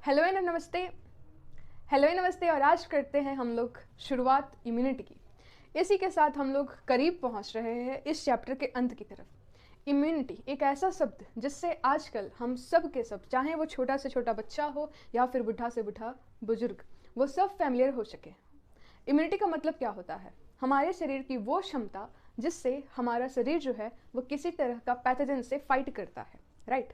Hello and नमस्ते। Hello and नमस्ते। और आज करते हैं हम लोग शुरुआत इम्यूनिटी की। इसी के साथ हम लोग करीब पहुंच रहे हैं इस चैप्टर के अंत की तरफ। इम्यूनिटी एक ऐसा शब्द जिससे आजकल हम सब के सब, चाहे वो छोटा से छोटा बच्चा हो या फिर बुढ़ा से बुढ़ा बुजुर्ग, वो सब फैमिलियर हो सके। इम्यूनिटी का मतलब क्या होता है? हमारे शरीर की वो क्षमता जिससे हमारा शरीर जो है वो किसी तरह का पैथोजन से फाइट करता है, राइट।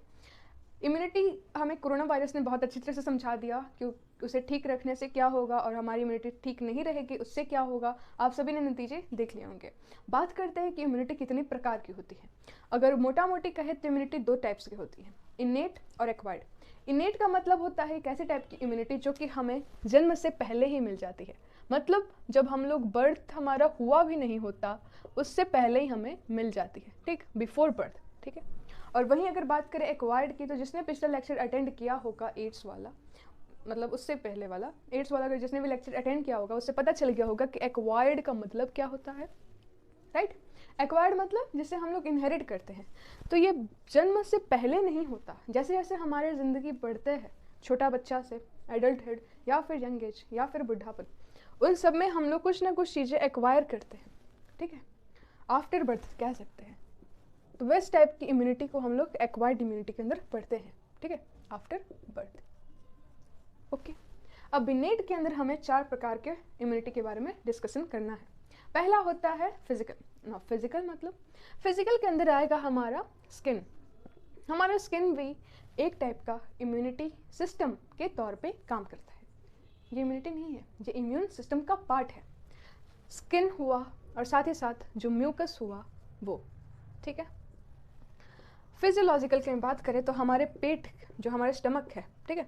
इम्यूनिटी हमें कोरोना वायरस ने बहुत अच्छी तरह से समझा दिया कि उसे ठीक रखने से क्या होगा और हमारी इम्यूनिटी ठीक नहीं रहेगी उससे क्या होगा। आप सभी ने नतीजे देख लिए होंगे। बात करते हैं कि इम्यूनिटी कितनी प्रकार की होती है। अगर मोटा मोटी कहे तो इम्यूनिटी दो टाइप्स की होती है, इनेट और एक्वायर्ड। इनेट का मतलब होता है एक ऐसे टाइप की इम्यूनिटी जो कि हमें जन्म से पहले ही मिल जाती है। मतलब जब हम लोग बर्थ हमारा हुआ भी नहीं होता उससे पहले ही हमें मिल जाती है, ठीक, बिफोर बर्थ, ठीक है। और वहीं अगर बात करें एक्वायर्ड की, तो जिसने पिछला लेक्चर अटेंड किया होगा एड्स वाला, मतलब उससे पहले वाला एड्स वाला, अगर जिसने भी लेक्चर अटेंड किया होगा उससे पता चल गया होगा कि एक्वायर्ड का मतलब क्या होता है, राइट। एक्वायर्ड मतलब जिसे हम लोग इनहेरिट करते हैं। तो ये जन्म से पहले नहीं होता। जैसे जैसे हमारे ज़िंदगी बढ़ते हैं, छोटा बच्चा से एडल्टहुड या फिर यंग एज या फिर बुढ़ापन, उन सब में हम लोग कुछ ना कुछ चीज़ें एक्वायर करते हैं, ठीक है, आफ्टर बर्थ कह सकते हैं। तो वैस टाइप की इम्यूनिटी को हम लोग एक्वायर्ड इम्यूनिटी के अंदर पढ़ते हैं, ठीक है, आफ्टर बर्थ। ओके, अब इनेट के अंदर हमें 4 प्रकार के इम्यूनिटी के बारे में डिस्कशन करना है। पहला होता है फिजिकल। फिजिकल मतलब फिजिकल के अंदर आएगा हमारा स्किन। हमारा स्किन भी एक टाइप का इम्यूनिटी सिस्टम के तौर पे काम करता है। ये इम्यूनिटी नहीं है, ये इम्यून सिस्टम का पार्ट है। स्किन हुआ और साथ ही साथ जो म्यूकस हुआ वो, ठीक है। फिजियोलॉजिकल की बात करें तो हमारे पेट, जो हमारे स्टमक है, ठीक है,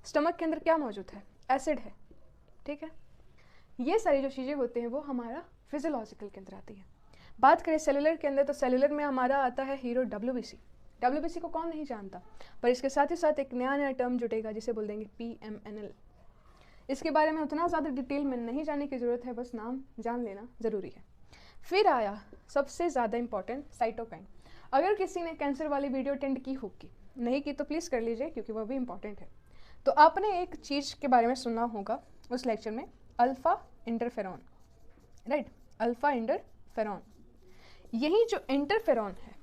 स्टमक के अंदर क्या मौजूद है? एसिड है, ठीक है। ये सारी जो चीज़ें होती हैं वो हमारा फिजियोलॉजिकल के अंदर आती है। बात करें सेलुलर के अंदर तो सेलुलर में हमारा आता है हीरो WBC। WBC को कौन नहीं जानता, पर इसके साथ ही साथ एक नया नया टर्म जुटेगा जिसे बोल देंगे PMNL। इसके बारे में उतना ज़्यादा डिटेल में नहीं जानने की ज़रूरत है, बस नाम जान लेना ज़रूरी है। फिर आया सबसे ज़्यादा इंपॉर्टेंट साइटोकाइन। अगर किसी ने कैंसर वाली वीडियो अटेंड की होगी, नहीं की तो प्लीज़ कर लीजिए क्योंकि वह भी इंपॉर्टेंट है। तो आपने एक चीज़ के बारे में सुना होगा उस लेक्चर में, alpha interferon, right, alpha interferon. यही जो इंटरफेरॉन है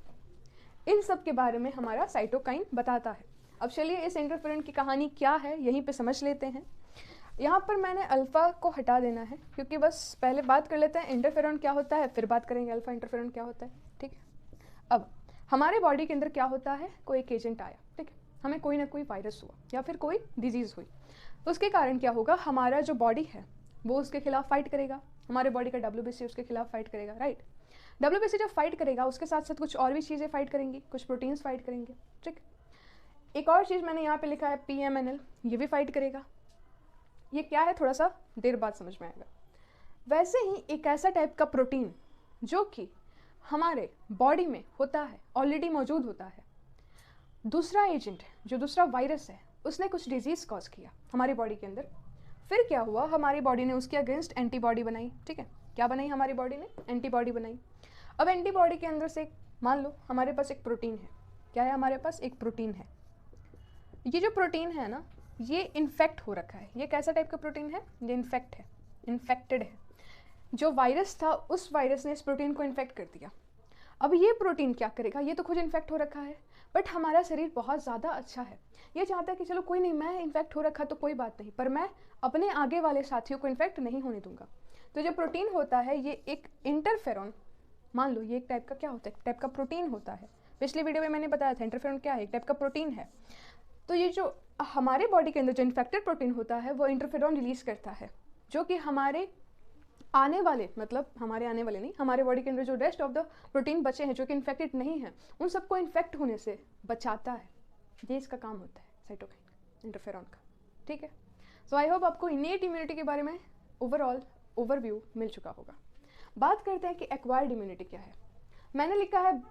इन सब के बारे में हमारा साइटोकाइन बताता है। अब चलिए इस इंटरफेरॉन की कहानी क्या है यहीं पे समझ लेते हैं। यहाँ पर मैंने अल्फ़ा को हटा देना है क्योंकि बस पहले बात कर लेते हैं इंटरफेरॉन क्या होता है, फिर बात करेंगे अल्फ़ा इंटरफेरॉन क्या होता है, ठीक है। अब हमारे बॉडी के अंदर क्या होता है, कोई एक एजेंट आया, ठीक है, हमें कोई ना कोई वायरस हुआ या फिर कोई डिजीज़ हुई, तो उसके कारण क्या होगा, हमारा जो बॉडी है वो उसके खिलाफ फाइट करेगा। हमारे बॉडी का WBC उसके खिलाफ फाइट करेगा, राइट। WBC जब फाइट करेगा उसके साथ साथ कुछ और भी चीज़ें फाइट करेंगी, कुछ प्रोटीन्स फाइट करेंगे, ठीक। एक और चीज़ मैंने यहाँ पे लिखा है PMNL, ये भी फाइट करेगा। ये क्या है थोड़ा सा देर बाद समझ में आएगा। वैसे ही एक ऐसा टाइप का प्रोटीन जो कि हमारे बॉडी में होता है, ऑलरेडी मौजूद होता है, दूसरा एजेंट जो दूसरा वायरस है उसने कुछ डिजीज़ कॉज किया हमारी बॉडी के अंदर। फिर क्या हुआ, हमारी बॉडी ने उसके अगेंस्ट एंटीबॉडी बनाई, ठीक है। क्या बनाई हमारी बॉडी ने? एंटीबॉडी बनाई। अब एंटीबॉडी के अंदर से मान लो हमारे पास एक प्रोटीन है। क्या है हमारे पास? एक प्रोटीन है। ये जो प्रोटीन है ना, ये इन्फेक्ट हो रखा है। ये कैसा टाइप का प्रोटीन है? ये इन्फेक्ट है, इन्फेक्टेड है। जो वायरस था उस वायरस ने इस प्रोटीन को इन्फेक्ट कर दिया। अब ये प्रोटीन क्या करेगा, ये तो खुद इन्फेक्ट हो रखा है, बट हमारा शरीर बहुत ज़्यादा अच्छा है, ये चाहता है कि चलो कोई नहीं, मैं इन्फेक्ट हो रखा तो कोई बात नहीं, पर मैं अपने आगे वाले साथियों को इन्फेक्ट नहीं होने दूंगा। तो जो प्रोटीन होता है ये एक इंटरफेरॉन, मान लो ये एक टाइप का क्या होता है, एक टाइप का प्रोटीन होता है। पिछली वीडियो में मैंने बताया था इंटरफेरॉन क्या है, एक टाइप का प्रोटीन है। तो ये जो हमारे बॉडी के अंदर जो इन्फेक्टेड प्रोटीन होता है वो इंटरफेरॉन रिलीज करता है, जो कि हमारे आने वाले, मतलब हमारे आने वाले नहीं, हमारे बॉडी के अंदर जो रेस्ट ऑफ द प्रोटीन बचे हैं जो कि इन्फेक्टेड नहीं है, उन सबको इन्फेक्ट होने से बचाता है। ये इसका काम होता है साइटोकाइन, इंटरफेरॉन का, ठीक है। सो आई होप आपको इनेट इम्यूनिटी के बारे में ओवरऑल ओवरव्यू मिल चुका होगा। बात करते हैं कि एक्वायर्ड इम्यूनिटी क्या है। मैंने लिखा है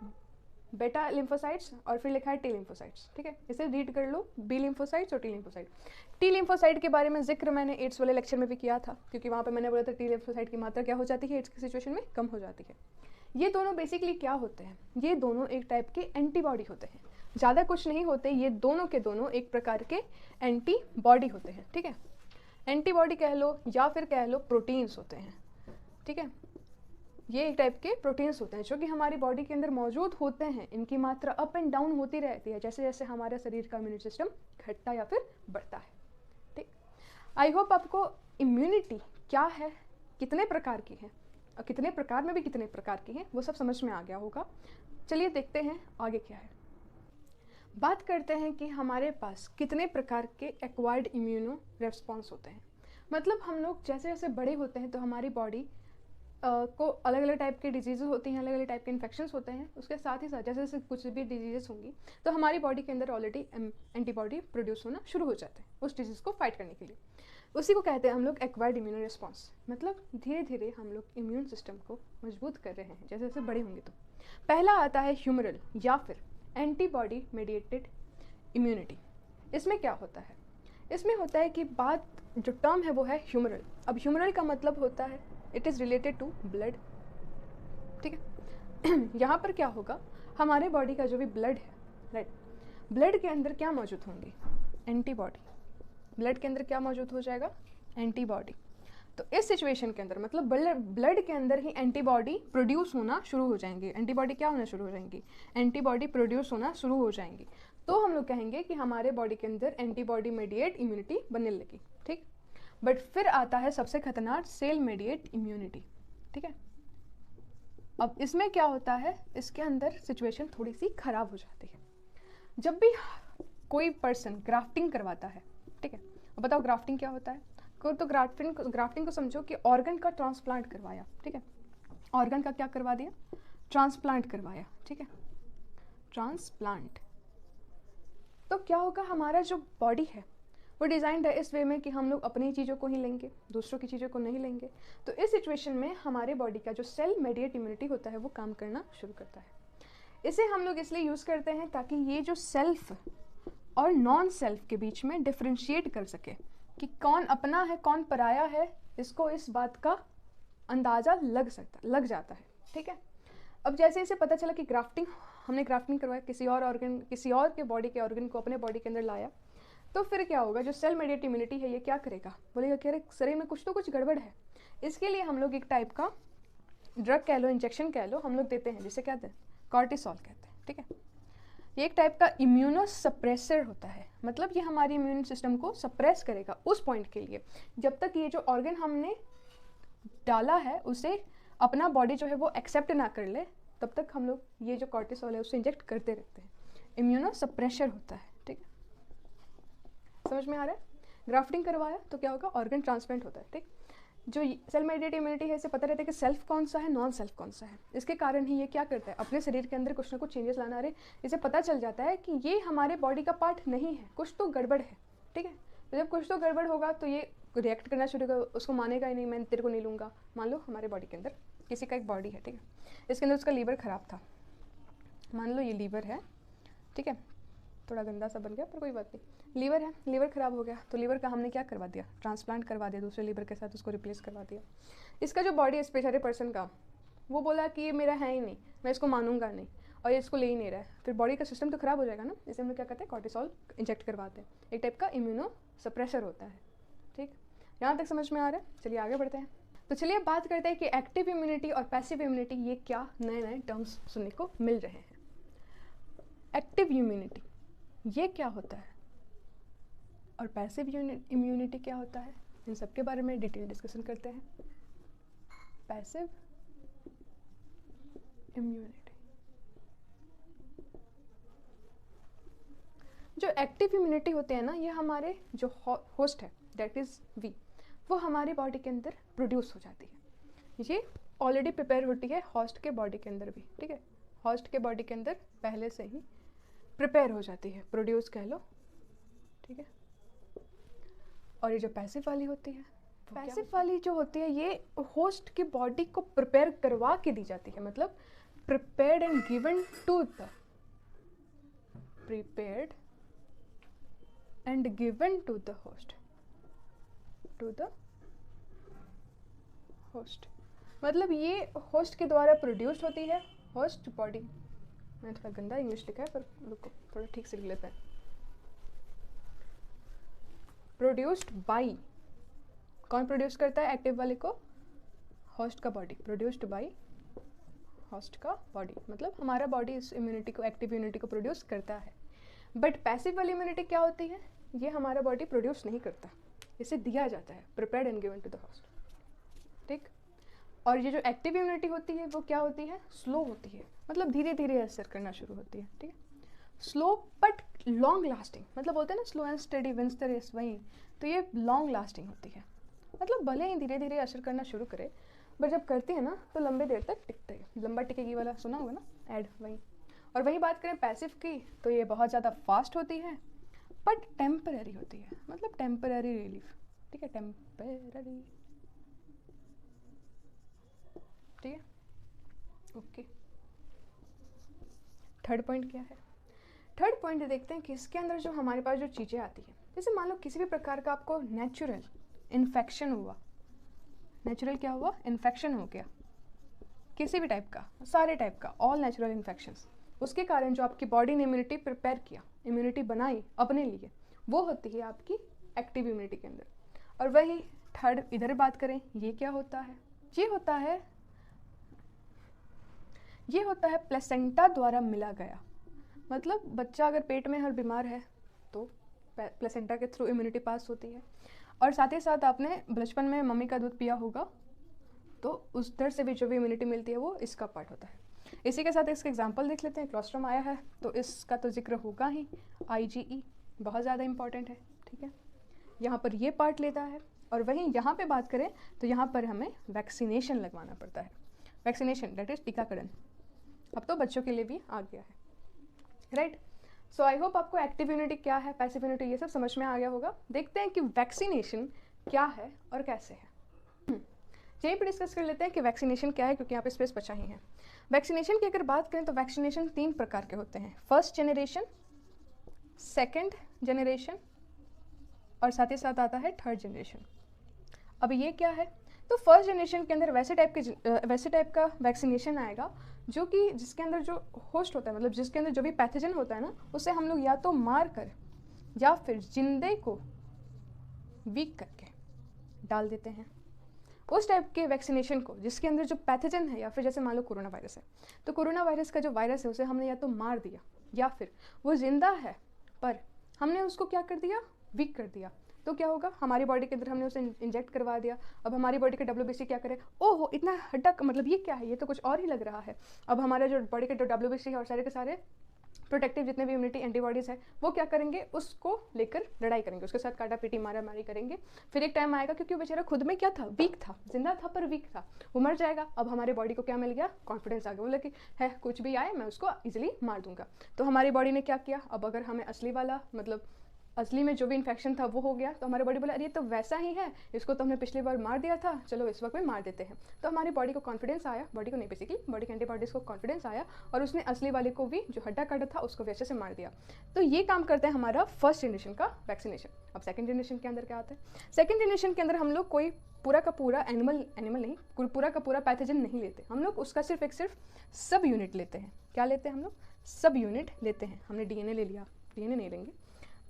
बेटा लिम्फोसाइट्स और फिर लिखा है टी लिम्फोसाइट्स, ठीक है, इसे रीड कर लो, बी लिम्फोसाइट्स और टी लिम्फोसाइट। टी लिम्फोसाइट के बारे में जिक्र मैंने एड्स वाले लेक्चर में भी किया था, क्योंकि वहाँ पे मैंने बोला था टी लिम्फोसाइट की मात्रा क्या हो जाती है एड्स की सिचुएशन में, कम हो जाती है। ये दोनों बेसिकली क्या होते हैं, ये दोनों एक टाइप के एंटीबॉडी होते हैं ज़्यादा कुछ नहीं होते, ये दोनों के दोनों एक प्रकार के एंटीबॉडी होते हैं, ठीक है। एंटीबॉडी कह लो या फिर कह लो प्रोटीन्स होते हैं, ठीक है। ये एक टाइप के प्रोटीन्स होते हैं जो कि हमारी बॉडी के अंदर मौजूद होते हैं। इनकी मात्रा अप एंड डाउन होती रहती है जैसे जैसे हमारे शरीर का इम्यून सिस्टम घटता या फिर बढ़ता है, ठीक। आई होप आपको इम्यूनिटी क्या है, कितने प्रकार की है और कितने प्रकार में भी कितने प्रकार की है वो सब समझ में आ गया होगा। चलिए देखते हैं आगे क्या है। बात करते हैं कि हमारे पास कितने प्रकार के एक्वायर्ड इम्यूनो रेस्पॉन्स होते हैं। मतलब हम लोग जैसे जैसे बड़े होते हैं तो हमारी बॉडी को अलग अलग टाइप के डिजीज़ होती हैं, अलग अलग टाइप के इन्फेक्शंस होते हैं। उसके साथ ही साथ जैसे जैसे कुछ भी डिजीज़ होंगी तो हमारी बॉडी के अंदर ऑलरेडी एंटीबॉडी प्रोड्यूस होना शुरू हो जाते हैं उस डिजीज़ को फाइट करने के लिए। उसी को कहते हैं हम लोग एक्वायर्ड इम्यूनो रिस्पॉन्स। मतलब धीरे धीरे हम लोग इम्यून सिस्टम को मजबूत कर रहे हैं जैसे जैसे बड़े होंगे। तो पहला आता है ह्यूमरल या फिर एंटीबॉडी मेडिएटेड इम्यूनिटी। इसमें क्या होता है, इसमें होता है कि बात जो टर्म है वो है ह्यूमरल। अब ह्यूमरल का मतलब होता है it is related to blood, ठीक है। यहाँ पर क्या होगा, हमारे बॉडी का जो भी ब्लड है, राइट, ब्लड के अंदर क्या मौजूद होंगे, एंटीबॉडी। ब्लड के अंदर क्या मौजूद हो जाएगा, एंटीबॉडी। तो इस सिचुएशन के अंदर मतलब ब्लड के अंदर ही एंटीबॉडी प्रोड्यूस होना शुरू हो जाएंगे। एंटीबॉडी क्या होना शुरू हो जाएंगी, एंटीबॉडी प्रोड्यूस होना शुरू हो जाएंगी। तो हम लोग कहेंगे कि हमारे बॉडी के अंदर एंटीबॉडी मेडिएट इम्यूनिटी बनने लगी, ठीक। बट फिर आता है सबसे खतरनाक सेल मेडिएट इम्यूनिटी, ठीक है। अब इसमें क्या होता है, इसके अंदर सिचुएशन थोड़ी सी खराब हो जाती है। जब भी कोई पर्सन ग्राफ्टिंग करवाता है, ठीक है, अब बताओ ग्राफ्टिंग क्या होता है। तो ग्राफ्टिंग को समझो कि ऑर्गन का ट्रांसप्लांट करवाया, ठीक है। ऑर्गन का क्या करवा दिया, ट्रांसप्लांट करवाया, ठीक है, ट्रांसप्लांट। तो क्या होगा, हमारा जो बॉडी है वो डिज़ाइंड है इस वे में कि हम लोग अपनी चीज़ों को ही लेंगे, दूसरों की चीज़ों को नहीं लेंगे। तो इस सिचुएशन में हमारे बॉडी का जो सेल मेडिएट इम्यूनिटी होता है वो काम करना शुरू करता है। इसे हम लोग इसलिए यूज़ करते हैं ताकि ये जो सेल्फ और नॉन सेल्फ के बीच में डिफ्रेंशिएट कर सके कि कौन अपना है कौन पराया है। इसको इस बात का अंदाज़ा लग जाता है, ठीक है। अब जैसे इसे पता चला कि हमने ग्राफ्टिंग करवाया, किसी और के बॉडी के ऑर्गन को अपने बॉडी के अंदर लाया, तो फिर क्या होगा, जो सेल मेडिएट इम्यूनिटी है ये क्या करेगा, बोलेगा कि अरे शरीर में कुछ तो कुछ गड़बड़ है। इसके लिए हम लोग एक टाइप का ड्रग कह लो, इंजेक्शन कह लो, हम लोग देते हैं जिसे कहते हैं कॉर्टिसोल कहते हैं, ठीक है। ये एक टाइप का इम्यूनो सप्रेसर होता है। मतलब ये हमारी इम्यून सिस्टम को सप्रेस करेगा उस पॉइंट के लिए जब तक ये जो ऑर्गन हमने डाला है उसे अपना बॉडी जो है वो एक्सेप्ट ना कर ले, तब तक हम लोग ये जो कॉर्टिसोल है उसे इंजेक्ट करते रहते हैं। इम्यूनो सप्रेशर होता है, ठीक है, समझ में आ रहा है। ग्राफ्टिंग करवाया तो क्या होगा, ऑर्गन ट्रांसप्लांट होता है, ठीक। जो सेल मेडिएट इम्यूनिटी है इसे पता रहता है कि सेल्फ कौन सा है, नॉन सेल्फ कौन सा है। इसके कारण ही ये क्या करता है, अपने शरीर के अंदर कुछ ना कुछ चेंजेस लाना। रहे इसे पता चल जाता है कि ये हमारे बॉडी का पार्ट नहीं है, कुछ तो गड़बड़ है, ठीक है। तो जब कुछ तो गड़बड़ होगा तो ये रिएक्ट करना शुरू कर, उसको मानेगा ही नहीं, मैं तेरे को नहीं लूँगा। मान लो हमारे बॉडी के अंदर किसी का एक बॉडी है, ठीक है, इसके अंदर उसका लीवर ख़राब था। मान लो ये लीवर है, ठीक है, थोड़ा गंदा सा बन गया पर कोई बात नहीं। लीवर है, लीवर ख़राब हो गया तो लीवर का हमने क्या करवा दिया, ट्रांसप्लांट करवा दिया, दूसरे लीवर के साथ उसको रिप्लेस करवा दिया। इसका जो बॉडी है बेचारे पर्सन का, वो बोला कि ये मेरा है ही नहीं, मैं इसको मानूंगा नहीं, और ये इसको ले ही नहीं रहा है, फिर बॉडी का सिस्टम तो ख़राब हो जाएगा ना। इसे हम लोग क्या करते हैं, कॉर्टिसोल इंजेक्ट करवाते हैं, एक टाइप का इम्यूनो सप्रेशर होता है, ठीक। यहाँ तक समझ में आ रहा है। चलिए आगे बढ़ते हैं। तो चलिए बात करते हैं कि एक्टिव इम्यूनिटी और पैसिव इम्यूनिटी ये क्या नए नए टर्म्स सुनने को मिल रहे हैं। एक्टिव इम्यूनिटी ये क्या होता है और पैसिव इम्यूनिटी क्या होता है, इन सब के बारे में डिटेल डिस्कशन करते हैं। पैसिव इम्यूनिटी, जो एक्टिव इम्यूनिटी होते हैं ना, ये हमारे जो होस्ट है दैट इज़ वी, वो हमारी बॉडी के अंदर प्रोड्यूस हो जाती है। ये ऑलरेडी प्रिपेयर होती है होस्ट के बॉडी के अंदर भी, ठीक है, होस्ट के बॉडी के अंदर पहले से ही प्रिपेयर हो जाती है, प्रोड्यूस कह लो, ठीक है। और ये जो पैसिव वाली होती है, पैसिव वाली जो होती है ये होस्ट की बॉडी को प्रिपेयर करवा के दी जाती है। मतलब prepared and given to the, prepared and given to the host, to the host. मतलब ये होस्ट के द्वारा प्रोड्यूस्ड होती है, होस्ट बॉडी मैंने थोड़ा गंदा इंग्लिश लिखा है, पर रुको थोड़ा ठीक से लिख लेते हैं। प्रोड्यूस्ड बाई, कौन प्रोड्यूस करता है एक्टिव वाले को? होस्ट का बॉडी। प्रोड्यूस्ड बाई होस्ट का बॉडी, मतलब हमारा बॉडी इस इम्यूनिटी को, एक्टिव इम्यूनिटी को प्रोड्यूस करता है। बट पैसिव वाली इम्यूनिटी क्या होती है? ये हमारा बॉडी प्रोड्यूस नहीं करता, इसे दिया जाता है, prepared and given to the host, ठीक। और ये जो एक्टिव इम्यूनिटी होती है वो क्या होती है? स्लो होती है, मतलब धीरे धीरे असर करना शुरू होती है, ठीक है। स्लो बट लॉन्ग लास्टिंग, मतलब बोलते हैं ना slow and steady wins the race, वही। तो ये लॉन्ग लास्टिंग होती है, मतलब भले ही धीरे धीरे असर करना शुरू करे, बट जब करती है ना तो लंबे देर तक टिकते है। लंबा टिकेगी वाला सुना होगा ना ऐड, वही। और वही बात करें पैसिव की, तो ये बहुत ज़्यादा फास्ट होती है बट टेम्पररी होती है, मतलब टेम्पररी रिलीफ, ठीक है, टेम्पररी, ठीक है, ओके। थर्ड पॉइंट क्या है? थर्ड पॉइंट देखते हैं कि इसके अंदर जो हमारे पास जो चीज़ें आती हैं, जैसे मान लो किसी भी प्रकार का आपको नेचुरल इन्फेक्शन हुआ, नेचुरल क्या हुआ? इन्फेक्शन हो गया, किसी भी टाइप का, सारे टाइप का, ऑल नेचुरल इन्फेक्शंस, उसके कारण जो आपकी बॉडी ने इम्यूनिटी प्रिपेयर किया, इम्यूनिटी बनाई अपने लिए, वो होती है आपकी एक्टिव इम्यूनिटी के अंदर। और वही थर्ड इधर बात करें, ये क्या होता है? ये होता है प्लेसेंटा द्वारा मिला गया, मतलब बच्चा अगर पेट में हर बीमार है तो प्लेसेंटा के थ्रू इम्यूनिटी पास होती है। और साथ ही साथ आपने बचपन में मम्मी का दूध पिया होगा, तो उस दर से भी जो भी इम्यूनिटी मिलती है वो इसका पार्ट होता है। इसी के साथ इसका एग्जांपल देख लेते हैं। क्लोस्ट्रम आया है तो इसका तो जिक्र होगा ही, IgE बहुत ज़्यादा इंपॉर्टेंट है, ठीक है, यहाँ पर ये पार्ट लेता है। और वहीं यहाँ पे बात करें तो यहाँ पर हमें वैक्सीनेशन लगवाना पड़ता है। वैक्सीनेशन दैट इज टीकाकरण, अब तो बच्चों के लिए भी आ गया है, राइट। सो आई होप आपको एक्टिव इम्यूनिटी क्या है, पैसिव इम्यूनिटी, ये सब समझ में आ गया होगा। देखते हैं कि वैक्सीनेशन क्या है और कैसे है। यहीं पर डिस्कस कर लेते हैं कि वैक्सीनेशन क्या है, क्योंकि यहाँ पे स्पेस बचा ही है। वैक्सीनेशन की अगर बात करें तो वैक्सीनेशन 3 प्रकार के होते हैं, फर्स्ट जनरेशन, सेकंड जनरेशन और साथ ही साथ आता है थर्ड जनरेशन। अब ये क्या है? तो फर्स्ट जनरेशन के अंदर वैसे टाइप का वैक्सीनेशन आएगा जो कि जिसके अंदर जो होस्ट होता है, मतलब जिसके अंदर जो भी पैथोजन होता है ना, उसे हम लोग या तो मार कर या फिर जिंदे को वीक करके डाल देते हैं। उस टाइप के वैक्सीनेशन को जिसके अंदर जो पैथोजन है, या फिर जैसे मान लो कोरोना वायरस है, तो कोरोना वायरस का जो वायरस है उसे हमने या तो मार दिया या फिर वो जिंदा है पर हमने उसको क्या कर दिया? वीक कर दिया। तो क्या होगा? हमारी बॉडी के अंदर हमने उसे इंजेक्ट करवा दिया। अब हमारी बॉडी के WBC क्या करे? ओहो इतना हड्डा, मतलब ये क्या है, ये तो कुछ और ही लग रहा है। अब हमारा जो बॉडी के जो WBC है और सारे के सारे प्रोटेक्टिव जितने भी इम्यूनिटी एंटीबॉडीज़ है वो क्या करेंगे? उसको लेकर लड़ाई करेंगे, उसके साथ काटा पीटी मारा मारी करेंगे। फिर एक टाइम आएगा, क्योंकि वो बेचारा खुद में क्या था? वीक था, जिंदा था पर वीक था, वो मर जाएगा। अब हमारी बॉडी को क्या मिल गया? कॉन्फिडेंस आ गया, बोला कि है कुछ भी आए मैं उसको इजीली मार दूंगा। तो हमारी बॉडी ने क्या किया? अब अगर हमें असली वाला, मतलब असली में जो भी इन्फेक्शन था वो हो गया, तो हमारी बॉडी बोला अरे ये तो वैसा ही है, इसको तो हमने पिछली बार मार दिया था, चलो इस वक्त में मार देते हैं। तो हमारी बॉडी को कॉन्फिडेंस आया, बॉडी को नहीं बेसिकली बॉडी के एंटीबॉडीज़ को कॉन्फिडेंस आया और उसने असली वाले को भी जो हड्डा काटा था उसको वैसे से मार दिया। तो ये काम करता है हमारा फर्स्ट जनरेशन का वैक्सीनेशन। अब सेकेंड जनरेशन के अंदर क्या आता है? सेकेंड जनरेशन के अंदर हम लोग कोई पूरा का पूरा एनिमल नहीं, पूरा का पूरा पैथोजन नहीं लेते, हम लोग उसका सिर्फ सब यूनिट लेते हैं। क्या लेते हैं हम लोग? सब यूनिट लेते हैं। हमने DNA ले लिया, DNA नहीं लेंगे,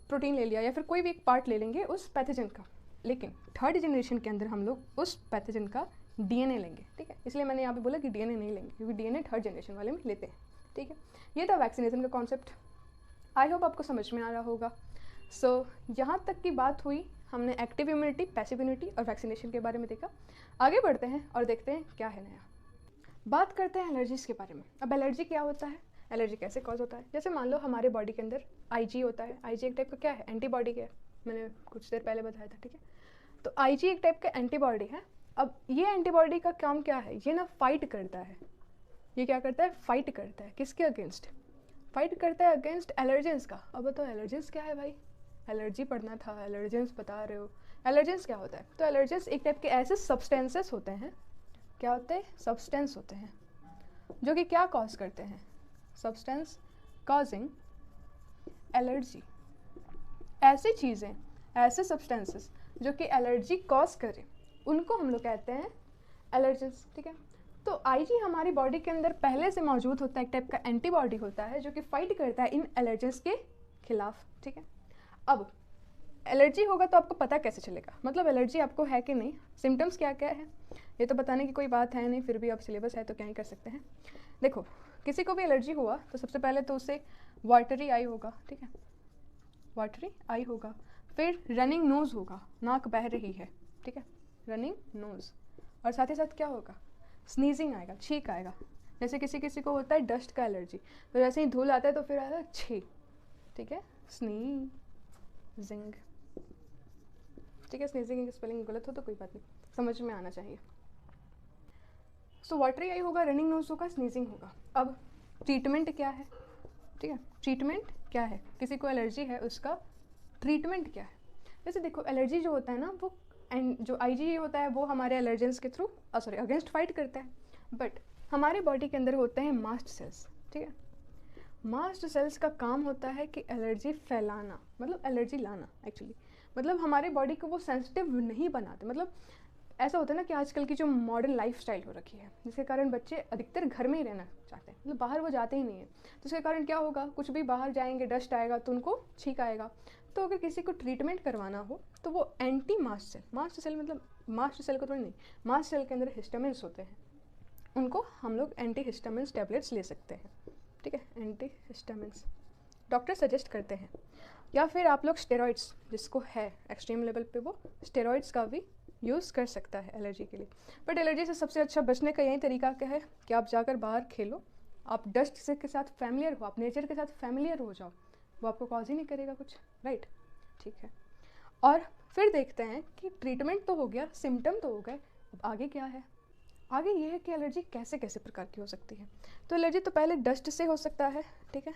प्रोटीन ले लिया या फिर कोई भी एक पार्ट ले लेंगे उस पैथोजन का। लेकिन थर्ड जनरेशन के अंदर हम लोग उस पैथोजन का DNA लेंगे, ठीक है। इसलिए मैंने यहाँ पे बोला कि DNA नहीं लेंगे, क्योंकि DNA थर्ड जनरेशन वाले में लेते हैं, ठीक है। ये था वैक्सीनेशन का कॉन्सेप्ट। आई होप आपको समझ में आ रहा होगा। सो यहाँ तक की बात हुई, हमने एक्टिव इम्यूनिटी, पैसिव इम्यूनिटी और वैक्सीनेशन के बारे में देखा। आगे बढ़ते हैं और देखते हैं क्या है नया। बात करते हैं एलर्जीज़ के बारे में। अब एलर्जी क्या होता है, एलर्जी कैसे कॉज होता है? जैसे मान लो हमारे बॉडी के अंदर IG होता है। IG एक टाइप का क्या है? एंटीबॉडी है, मैंने कुछ देर पहले बताया था, ठीक है। तो IG एक टाइप का एंटीबॉडी है। अब ये एंटीबॉडी का काम क्या है? ये ना फाइट करता है। ये क्या करता है? फाइट करता है। किसके अगेंस्ट? फाइट करता है अगेंस्ट एलर्जेंस का। अब बताओ एलर्जेंस क्या है भाई? एलर्जी पढ़ना था, एलर्जेंस बता रहे हो। एलर्जेंस क्या होता है? तो एलर्जेंस एक टाइप के ऐसे सब्सटेंसेस होते हैं, क्या होते हैं? सब्सटेंस होते हैं जो कि क्या कॉज करते हैं? Substance causing allergy. ऐसी चीज़ें, ऐसे सब्सटेंसेस जो कि एलर्जी कॉज करें, उनको हम लोग कहते हैं एलर्जेंस, ठीक है। तो आईजी हमारी बॉडी के अंदर पहले से मौजूद होता है, एक टाइप का एंटीबॉडी होता है जो कि फाइट करता है इन एलर्जीज के खिलाफ, ठीक है। अब एलर्जी होगा तो आपको पता कैसे चलेगा, मतलब एलर्जी आपको है कि नहीं, सिम्टम्स क्या क्या है, ये तो बताने की कोई बात है नहीं, फिर भी अब सिलेबस है तो क्या ही कर सकते हैं। देखो, किसी को भी एलर्जी हुआ तो सबसे पहले तो उसे वाटरी आई होगा, ठीक है, वाटरी आई होगा, फिर रनिंग नोज़ होगा, नाक बह रही है, ठीक है, रनिंग नोज़, और साथ ही साथ क्या होगा, स्नीजिंग आएगा, छींक आएगा। जैसे किसी किसी को होता है डस्ट का एलर्जी, तो जैसे ही धूल आता है तो फिर आएगा छी, ठीक है, स्नीजिंग, ठीक है। स्नीजिंग की स्पेलिंग गलत हो तो कोई बात नहीं, समझ में आना चाहिए। सो वाटरी आई होगा, रनिंग नोज होगा, स्नीजिंग होगा। अब ट्रीटमेंट क्या है, ठीक है, ट्रीटमेंट क्या है, किसी को एलर्जी है उसका ट्रीटमेंट क्या है। जैसे देखो, एलर्जी जो होता है ना वो, एंड जो आईजी होता है वो हमारे एलर्जेंस के थ्रू अगेंस्ट फाइट करता है, बट हमारे बॉडी के अंदर होते हैं मास्ट सेल्स, ठीक है। मास्ट सेल्स का काम होता है कि एलर्जी फैलाना, मतलब एलर्जी लाना एक्चुअली, मतलब हमारे बॉडी को वो सेंसिटिव नहीं बनाते। मतलब ऐसा होता है ना कि आजकल की जो मॉडर्न लाइफस्टाइल हो रखी है, जिसके कारण बच्चे अधिकतर घर में ही रहना चाहते हैं, मतलब बाहर वो जाते ही नहीं है, तो इसके कारण क्या होगा, कुछ भी बाहर जाएंगे डस्ट आएगा तो उनको छींक आएगा। तो अगर किसी को ट्रीटमेंट करवाना हो तो वो एंटी मास्ट सेल मतलब मास्ट सेल को थोड़ी नहीं, मास्ट सेल के अंदर हिस्टामिन्स होते हैं, उनको हम लोग एंटी हिस्टामिन्स टैबलेट्स ले सकते हैं, ठीक है, एंटी हिस्टामिन्स डॉक्टर सजेस्ट करते हैं, या फिर आप लोग स्टेरॉइड्स, जिसको है एक्सट्रीम लेवल पे वो स्टेरॉइड्स का भी यूज़ कर सकता है एलर्जी के लिए। बट एलर्जी से सबसे अच्छा बचने का यही तरीका क्या है कि आप जाकर बाहर खेलो, आप डस्ट से के साथ फैमिलियर हो, आप नेचर के साथ फैमिलियर हो जाओ, वो आपको कॉज ही नहीं करेगा कुछ, राइट, ठीक है। और फिर देखते हैं कि ट्रीटमेंट तो हो गया, सिम्टम तो हो गए, अब आगे क्या है। आगे ये है कि एलर्जी कैसे कैसे प्रकार की हो सकती है। तो एलर्जी तो पहले डस्ट से हो सकता है, ठीक है,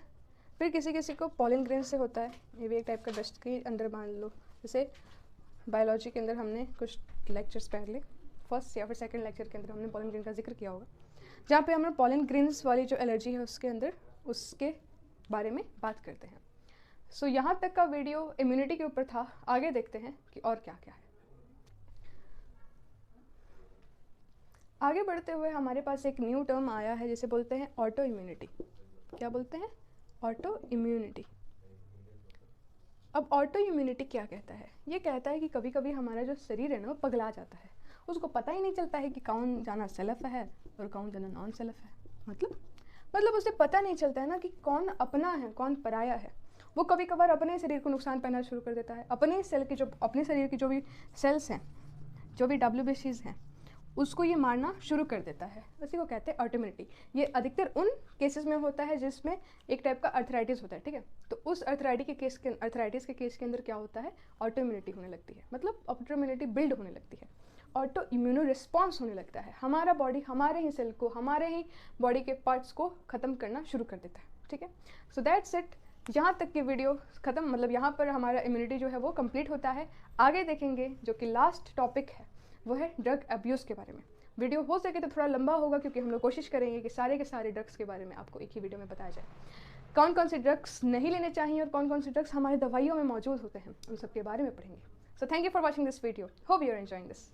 फिर किसी किसी को पॉलन ग्रेन से होता है, ये भी एक टाइप का डस्ट के अंदर मान लो। जैसे बायोलॉजी के अंदर हमने कुछ लेक्चर्स पहले फर्स्ट या फिर सेकंड लेक्चर के अंदर हमने पॉलन ग्रेन का जिक्र किया होगा, जहाँ पे हमने पॉलन ग्रेन्स वाली जो एलर्जी है उसके अंदर उसके बारे में बात करते हैं। सो यहाँ तक का वीडियो इम्यूनिटी के ऊपर था, आगे देखते हैं कि और क्या क्या है। आगे बढ़ते हुए हमारे पास एक न्यू टर्म आया है जिसे बोलते हैं ऑटो इम्यूनिटी। क्या बोलते हैं? Auto immunity. अब ऑटो इम्यूनिटी क्या कहता है? ये कहता है कि कभी कभी हमारा जो शरीर है ना वो पगला जाता है, उसको पता ही नहीं चलता है कि कौन जाना सेल्फ है और कौन जाना नॉन सेल्फ है। मतलब उसे पता नहीं चलता है ना कि कौन अपना है कौन पराया है। वो कभी कभार अपने शरीर को नुकसान पहुंचाना शुरू कर देता है, अपने शरीर की जो भी सेल्स हैं, जो भी WBCs हैं, उसको ये मारना शुरू कर देता है। उसी को कहते हैं ऑटो इम्यूनिटी। ये अधिकतर उन केसेस में होता है जिसमें एक टाइप का अर्थराइटिस होता है, ठीक है। तो उस अर्थराइटिस के केस के अंदर क्या होता है? ऑटो इम्यूनिटी होने लगती है, मतलब ऑटो इम्यूनिटी बिल्ड होने लगती है, ऑटो इम्यूनो रिस्पॉन्स होने लगता है। हमारा बॉडी हमारे ही सेल को, हमारे ही बॉडी के पार्ट्स को ख़त्म करना शुरू कर देता है, ठीक है। So that's it. यहाँ तक की वीडियो ख़त्म, मतलब यहाँ पर हमारा इम्यूनिटी जो है वो कंप्लीट होता है। आगे देखेंगे जो कि लास्ट टॉपिक है वो है ड्रग अब्यूज़ के बारे में। वीडियो हो सके तो थोड़ा लंबा होगा क्योंकि हम लोग कोशिश करेंगे कि सारे के सारे ड्रग्स के बारे में आपको एक ही वीडियो में बताया जाए। कौन कौन से ड्रग्स नहीं लेने चाहिए और कौन कौन से ड्रग्स हमारी दवाइयों में मौजूद होते हैं, उन सब के बारे में पढ़ेंगे। So thank you for watching this video, hope you are enjoying this.